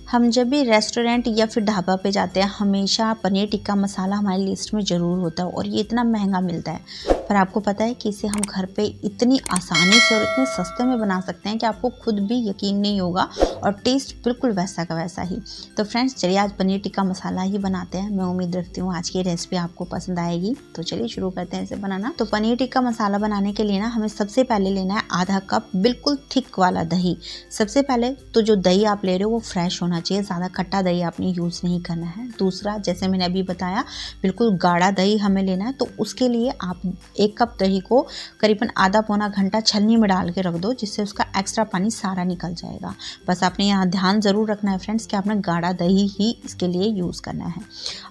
हम जब भी रेस्टोरेंट या फिर ढाबा पे जाते हैं हमेशा पनीर टिक्का मसाला हमारी लिस्ट में ज़रूर होता है और ये इतना महंगा मिलता है। पर आपको पता है कि इसे हम घर पे इतनी आसानी से और इतने सस्ते में बना सकते हैं कि आपको खुद भी यकीन नहीं होगा और टेस्ट बिल्कुल वैसा का वैसा ही। तो फ्रेंड्स चलिए आज पनीर टिक्का मसाला ही बनाते हैं। मैं उम्मीद रखती हूँ आज की रेसिपी आपको पसंद आएगी। तो चलिए शुरू करते हैं इसे बनाना। तो पनीर टिक्का मसाला बनाने के लिए ना हमें सबसे पहले लेना है आधा कप बिल्कुल थिक वाला दही। सबसे पहले तो जो दही आप ले रहे हो वो फ्रेश होना चाहिए, ज़्यादा खट्टा दही आपने यूज़ नहीं करना है। दूसरा, जैसे मैंने अभी बताया, बिल्कुल गाढ़ा दही हमें लेना है। तो उसके लिए आप 1 कप दही को करीबन आधा पौना घंटा छलनी में डाल के रख दो, जिससे उसका एक्स्ट्रा पानी सारा निकल जाएगा। बस आपने यहाँ ध्यान ज़रूर रखना है फ्रेंड्स कि आपने गाढ़ा दही ही इसके लिए यूज़ करना है।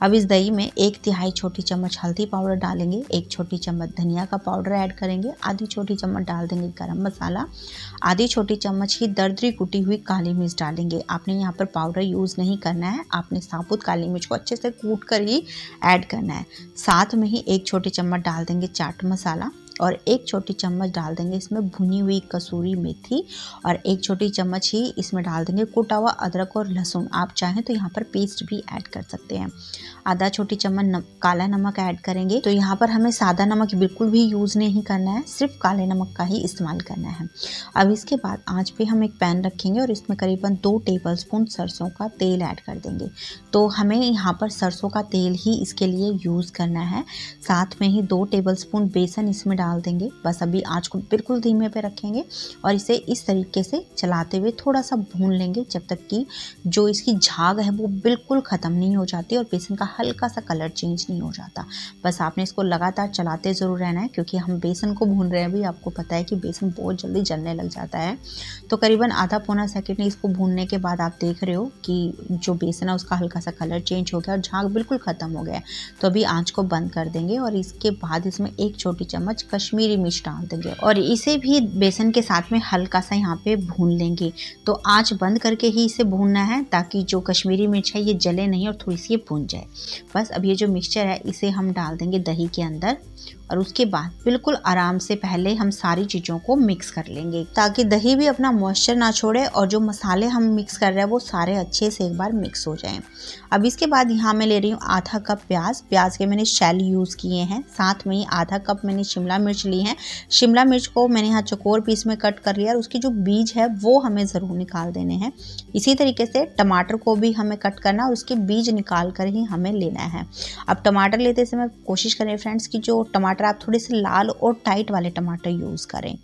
अब इस दही में 1/3 छोटी चम्मच हल्दी पाउडर डालेंगे, 1 छोटी चम्मच धनिया का पाउडर ऐड करेंगे, आधी छोटी चम्मच डाल देंगे गरम मसाला, आधी छोटी चम्मच ही दरदरी कुटी हुई काली मिर्च डालेंगे। आपने यहाँ पर पाउडर यूज़ नहीं करना है, आपने साबुत काली मिर्च को अच्छे से कूट कर ही ऐड करना है। साथ में ही 1 छोटी चम्मच डाल देंगे चाट मसाला और 1 छोटी चम्मच डाल देंगे इसमें भुनी हुई कसूरी मेथी और 1 छोटी चम्मच ही इसमें डाल देंगे कुटा हुआ अदरक और लहसुन। आप चाहें तो यहाँ पर पेस्ट भी ऐड कर सकते हैं। आधा छोटी चम्मच काला नमक ऐड करेंगे। तो यहाँ पर हमें सादा नमक बिल्कुल भी यूज़ नहीं करना है, सिर्फ काले नमक का ही इस्तेमाल करना है। अब इसके बाद आंच पे हम एक पैन रखेंगे और इसमें करीबन 2 टेबलस्पून सरसों का तेल ऐड कर देंगे। तो हमें यहाँ पर सरसों का तेल ही इसके लिए यूज़ करना है। साथ में ही 2 टेबलस्पून बेसन इसमें डाल देंगे। बस अभी आंच को बिल्कुल धीमे पे रखेंगे और इसे इस तरीके से चलाते हुए थोड़ा सा भून लेंगे जब तक कि जो इसकी झाग है वो बिल्कुल ख़त्म नहीं हो जाती और बेसन का हल्का सा कलर चेंज नहीं हो जाता। बस आपने इसको लगातार चलाते ज़रूर रहना है, क्योंकि हम बेसन को भून रहे हैं। अभी आपको पता है कि बेसन बहुत जल्दी जलने लग जाता है। तो करीबन आधा पौना सेकंड इसको भूनने के बाद आप देख रहे हो कि जो बेसन है उसका हल्का सा कलर चेंज हो गया और झाग बिल्कुल ख़त्म हो गया। तो अभी आँच को बंद कर देंगे और इसके बाद इसमें 1 छोटी चम्मच कश्मीरी मिर्च डाल देंगे और इसे भी बेसन के साथ में हल्का सा यहाँ पे भून लेंगे। तो आंच बंद करके ही इसे भूनना है ताकि जो कश्मीरी मिर्च है ये जले नहीं और थोड़ी सी ये भून जाए। बस अब ये जो मिक्सचर है इसे हम डाल देंगे दही के अंदर और उसके बाद बिल्कुल आराम से पहले हम सारी चीज़ों को मिक्स कर लेंगे ताकि दही भी अपना मॉइस्चर ना छोड़े और जो मसाले हम मिक्स कर रहे हैं वो सारे अच्छे से एक बार मिक्स हो जाएं। अब इसके बाद यहाँ मैं ले रही हूँ आधा कप प्याज के मैंने शैल यूज़ किए हैं। साथ में ही आधा कप मैंने शिमला मिर्च ली है। शिमला मिर्च को मैंने यहाँ चौकोर पीस में कट कर लिया और उसकी जो बीज है वो हमें ज़रूर निकाल देने हैं। इसी तरीके से टमाटर को भी हमें कट करना और उसके बीज निकाल कर ही हमें लेना है। अब टमाटर लेते समय कोशिश करें फ्रेंड्स कि जो टमाटर आप थोड़े से लाल और टाइट वाले टमाटर यूज़ करें।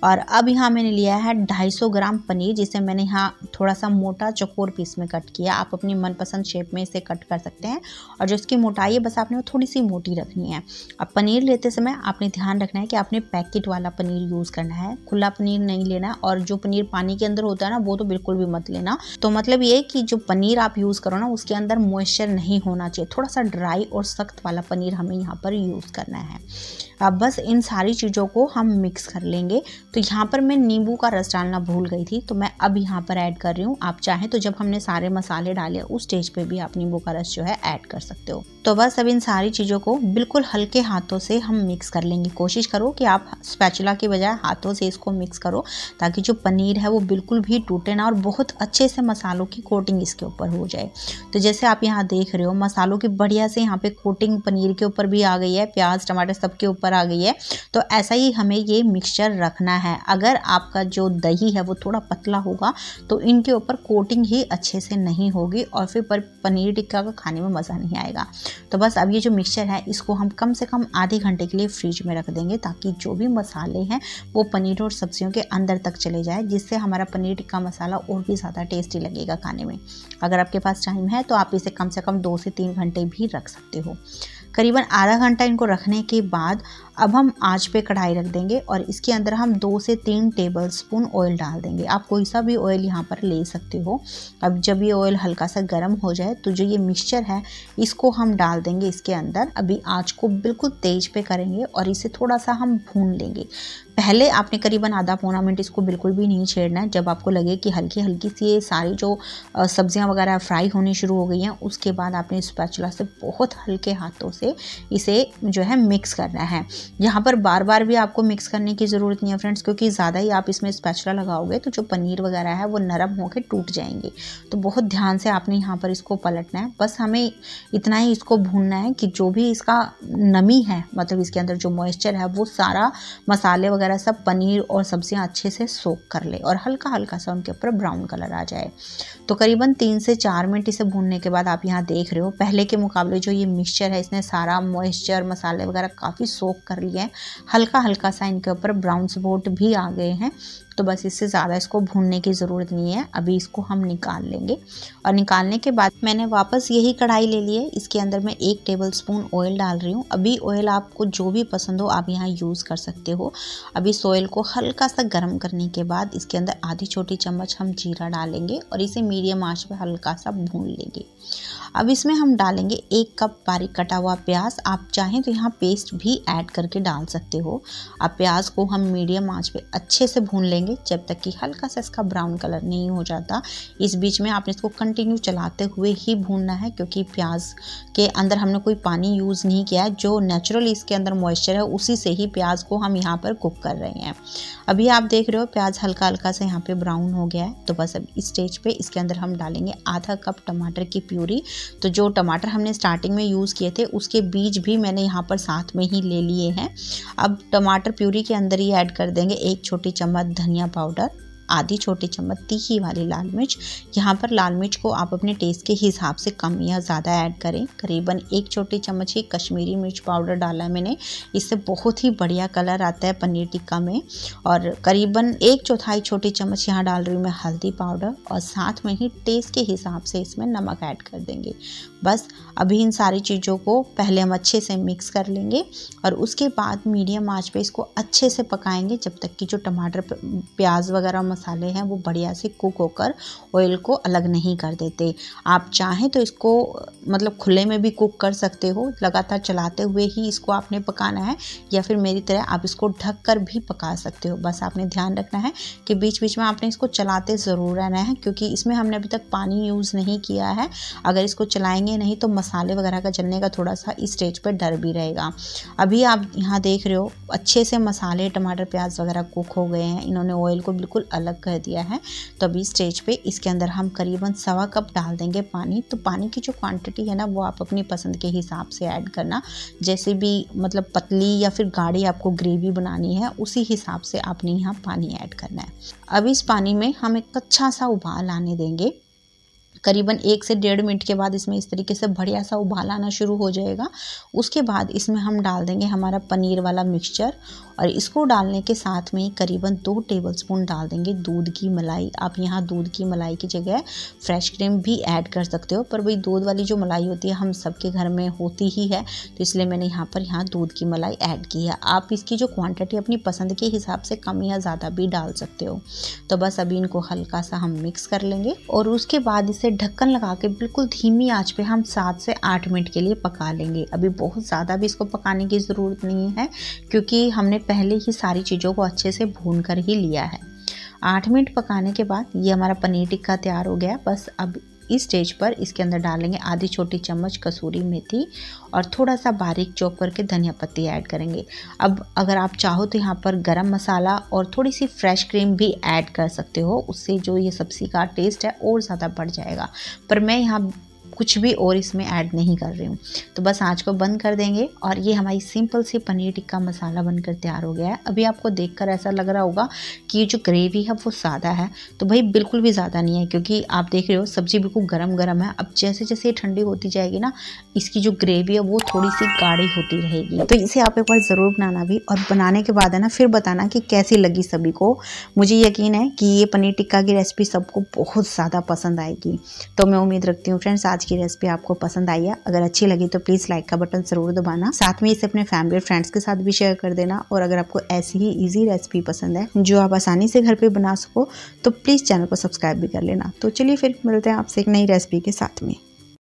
और अब यहाँ मैंने लिया है 250 ग्राम पनीर, जिसे मैंने यहाँ थोड़ा सा मोटा चौकोर पीस में कट किया। आप अपनी मनपसंद शेप में इसे कट कर सकते हैं और जो इसकी मोटाई है बस आपने वो थोड़ी सी मोटी रखनी है। अब पनीर लेते समय आपने ध्यान रखना है कि आपने पैकेट वाला पनीर यूज़ करना है, खुला पनीर नहीं लेना। और जो पनीर पानी के अंदर होता है ना वो तो बिल्कुल भी मत लेना। तो मतलब ये कि जो पनीर आप यूज़ करो ना उसके अंदर मॉइस्चर नहीं होना चाहिए, थोड़ा सा ड्राई और सख्त वाला पनीर हमें यहाँ पर यूज़ करना है। अब बस इन सारी चीज़ों को हम मिक्स कर लेंगे। तो यहाँ पर मैं नींबू का रस डालना भूल गई थी, तो मैं अब यहाँ पर ऐड कर रही हूँ। आप चाहें तो जब हमने सारे मसाले डाले उस स्टेज पे भी आप नींबू का रस जो है ऐड कर सकते हो। तो बस अब इन सारी चीज़ों को बिल्कुल हल्के हाथों से हम मिक्स कर लेंगे। कोशिश करो कि आप स्पैचुला की बजाय हाथों से इसको मिक्स करो ताकि जो पनीर है वो बिल्कुल भी टूटे ना और बहुत अच्छे से मसालों की कोटिंग इसके ऊपर हो जाए। तो जैसे आप यहाँ देख रहे हो मसालों की बढ़िया से यहाँ पे कोटिंग पनीर के ऊपर भी आ गई है, प्याज टमाटर सबके ऊपर आ गई है। तो ऐसा ही हमें ये मिक्सचर रखना है। अगर आपका जो दही है वो थोड़ा पतला होगा तो इनके ऊपर कोटिंग ही अच्छे से नहीं होगी और फिर पनीर टिक्का का खाने में मज़ा नहीं आएगा। तो बस अब ये जो मिक्सचर है इसको हम कम से कम आधे घंटे के लिए फ्रिज में रख देंगे ताकि जो भी मसाले हैं वो पनीर और सब्जियों के अंदर तक चले जाए, जिससे हमारा पनीर टिक्का मसाला और भी ज़्यादा टेस्टी लगेगा खाने में। अगर आपके पास टाइम है तो आप इसे कम से कम 2 से 3 घंटे भी रख सकते हो। करीबन आधा घंटा इनको रखने के बाद अब हम आंच पे कढ़ाई रख देंगे और इसके अंदर हम 2 से 3 टेबलस्पून ऑयल डाल देंगे। आप कोई सा भी ऑयल यहाँ पर ले सकते हो। अब जब ये ऑयल हल्का सा गर्म हो जाए तो जो ये मिक्सचर है इसको हम डाल देंगे इसके अंदर। अभी आंच को बिल्कुल तेज पे करेंगे और इसे थोड़ा सा हम भून लेंगे। पहले आपने करीबन आधा पौना मिनट इसको बिल्कुल भी नहीं छेड़ना है। जब आपको लगे कि हल्की हल्की सी ये सारी जो सब्जियां वगैरह फ्राई होनी शुरू हो गई हैं उसके बाद आपने स्पैचुला से बहुत हल्के हाथों से इसे जो है मिक्स करना है। यहाँ पर बार बार भी आपको मिक्स करने की ज़रूरत नहीं है फ्रेंड्स, क्योंकि ज़्यादा ही आप इसमें स्पैचुला लगाओगे तो जो पनीर वगैरह है वो नरम होकर टूट जाएंगे। तो बहुत ध्यान से आपने यहाँ पर इसको पलटना है। बस हमें इतना ही इसको भूनना है कि जो भी इसका नमी है, मतलब इसके अंदर जो मॉइस्चर है वो सारा मसाले वगैरह सब पनीर और सब्जियां अच्छे से सोक कर ले और हल्का हल्का सा उनके ऊपर ब्राउन कलर आ जाए। तो करीबन 3 से 4 मिनट इसे भूनने के बाद आप यहाँ देख रहे हो पहले के मुकाबले जो ये मिक्सचर है इसने सारा मॉइस्चर मसाले वगैरह काफ़ी सोक कर लिए हैं। हल्का हल्का सा इनके ऊपर ब्राउन स्पॉट भी आ गए हैं। तो बस इससे ज़्यादा इसको भूनने की ज़रूरत नहीं है। अभी इसको हम निकाल लेंगे और निकालने के बाद मैंने वापस यही कढ़ाई ले ली है। इसके अंदर मैं 1 टेबलस्पून ऑयल डाल रही हूँ। अभी ऑयल आपको जो भी पसंद हो आप यहाँ यूज़ कर सकते हो। अभी इस ऑयल को हल्का सा गर्म करने के बाद इसके अंदर आधी छोटी चम्मच हम जीरा डालेंगे और इसे मीडियम आंच पे हल्का सा भून लेंगे। अब इसमें हम डालेंगे 1 कप बारीक कटा हुआ प्याज। आप चाहें तो यहाँ पेस्ट भी ऐड करके डाल सकते हो। अब प्याज को हम मीडियम आंच पे अच्छे से भून लेंगे जब तक कि हल्का सा इसका ब्राउन कलर नहीं हो जाता। इस बीच में आपने इसको कंटिन्यू चलाते हुए ही भूनना है, क्योंकि प्याज के अंदर हमने कोई पानी यूज़ नहीं किया है। जो नेचुरली इसके अंदर मॉइस्चर है उसी से ही प्याज को हम यहाँ पर कुक कर रहे हैं। अभी आप देख रहे हो प्याज हल्का हल्का से यहाँ पे ब्राउन हो गया है। तो बस अब इस स्टेज पे इसके अंदर हम डालेंगे आधा कप टमाटर की प्यूरी। तो जो टमाटर हमने स्टार्टिंग में यूज़ किए थे उसके बीज भी मैंने यहाँ पर साथ में ही ले लिए हैं। अब टमाटर प्यूरी के अंदर ही ऐड कर देंगे 1 छोटी चम्मच धनिया पाउडर, आधी छोटी चम्मच तीखी वाली लाल मिर्च। यहाँ पर लाल मिर्च को आप अपने टेस्ट के हिसाब से कम या ज़्यादा ऐड करें। करीबन 1 छोटी चम्मच ही कश्मीरी मिर्च पाउडर डाला है मैंने, इससे बहुत ही बढ़िया कलर आता है पनीर टिक्का में। और करीबन 1/4 छोटी चम्मच यहाँ डाल रही हूँ मैं हल्दी पाउडर और साथ में ही टेस्ट के हिसाब से इसमें नमक ऐड कर देंगे। बस अभी इन सारी चीज़ों को पहले हम अच्छे से मिक्स कर लेंगे और उसके बाद मीडियम आंच पे इसको अच्छे से पकाएंगे जब तक कि जो टमाटर प्याज वगैरह मसाले हैं वो बढ़िया से कुक होकर ऑयल को अलग नहीं कर देते। आप चाहें तो इसको मतलब खुले में भी कुक कर सकते हो, लगातार चलाते हुए ही इसको आपने पकाना है, या फिर मेरी तरह आप इसको ढक कर भी पका सकते हो। बस आपने ध्यान रखना है कि बीच बीच में आपने इसको चलाते ज़रूर रहना है, क्योंकि इसमें हमने अभी तक पानी यूज़ नहीं किया है। अगर इसको चलाएंगे नहीं तो मसाले वगैरह का जलने का थोड़ा सा इस स्टेज पर डर भी रहेगा। अभी आप यहाँ देख रहे हो अच्छे से मसाले टमाटर प्याज वगैरह कुक हो गए हैं, इन्होंने ऑयल को बिल्कुल अलग कर दिया है। तो अभी स्टेज पे इसके अंदर हम करीबन 1.25 कप डाल देंगे पानी। तो पानी की जो क्वांटिटी है ना वो आप अपनी पसंद के हिसाब से ऐड करना, जैसे भी मतलब पतली या फिर गाढ़ी आपको ग्रेवी बनानी है उसी हिसाब से आपने यहाँ पानी ऐड करना है। अब इस पानी में हम एक अच्छा सा उबाल आने देंगे। करीबन 1 से 1.5 मिनट के बाद इसमें इस तरीके से बढ़िया सा उबाल आना शुरू हो जाएगा। उसके बाद इसमें हम डाल देंगे हमारा पनीर वाला मिक्सचर और इसको डालने के साथ में करीबन 2 टेबलस्पून डाल देंगे दूध की मलाई। आप यहाँ दूध की मलाई की जगह फ्रेश क्रीम भी ऐड कर सकते हो, पर वही दूध वाली जो मलाई होती है हम सबके घर में होती ही है, तो इसलिए मैंने यहाँ दूध की मलाई ऐड की है। आप इसकी जो क्वांटिटी अपनी पसंद के हिसाब से कम या ज़्यादा भी डाल सकते हो। तो बस अभी इनको हल्का सा हम मिक्स कर लेंगे और उसके बाद इसे ढक्कन लगा के बिल्कुल धीमी आंच पे हम 7 से 8 मिनट के लिए पका लेंगे। अभी बहुत ज़्यादा भी इसको पकाने की ज़रूरत नहीं है, क्योंकि हमने पहले ही सारी चीज़ों को अच्छे से भून कर ही लिया है। 8 मिनट पकाने के बाद ये हमारा पनीर टिक्का तैयार हो गया। बस अब इस स्टेज पर इसके अंदर डालेंगे आधी छोटी चम्मच कसूरी मेथी और थोड़ा सा बारीक चॉप करके धनिया पत्ती ऐड करेंगे। अब अगर आप चाहो तो यहाँ पर गरम मसाला और थोड़ी सी फ्रेश क्रीम भी ऐड कर सकते हो, उससे जो ये सब्ज़ी का टेस्ट है और ज़्यादा बढ़ जाएगा, पर मैं यहाँ कुछ भी और इसमें ऐड नहीं कर रही हूँ। तो बस आंच को बंद कर देंगे और ये हमारी सिंपल सी पनीर टिक्का मसाला बनकर तैयार हो गया है। अभी आपको देखकर ऐसा लग रहा होगा कि ये जो ग्रेवी है वो ज़्यादा है, तो भाई बिल्कुल भी ज़्यादा नहीं है, क्योंकि आप देख रहे हो सब्ज़ी बिल्कुल गरम गरम है। अब जैसे जैसे ये ठंडी होती जाएगी ना, इसकी जो ग्रेवी है वो थोड़ी सी गाढ़ी होती रहेगी। तो इसे आप एक बार ज़रूर बनाना भी, और बनाने के बाद है ना फिर बताना कि कैसी लगी सभी को। मुझे यकीन है कि ये पनीर टिक्का की रेसिपी सबको बहुत ज़्यादा पसंद आएगी। तो मैं उम्मीद रखती हूँ फ्रेंड्स आज की रेसिपी आपको पसंद आई है। अगर अच्छी लगी तो प्लीज़ लाइक का बटन ज़रूर दबाना, साथ में इसे अपने फैमिली और फ्रेंड्स के साथ भी शेयर कर देना। और अगर आपको ऐसी ही इजी रेसिपी पसंद है जो आप आसानी से घर पे बना सको तो प्लीज़ चैनल को सब्सक्राइब भी कर लेना। तो चलिए फिर मिलते हैं आपसे एक नई रेसिपी के साथ में।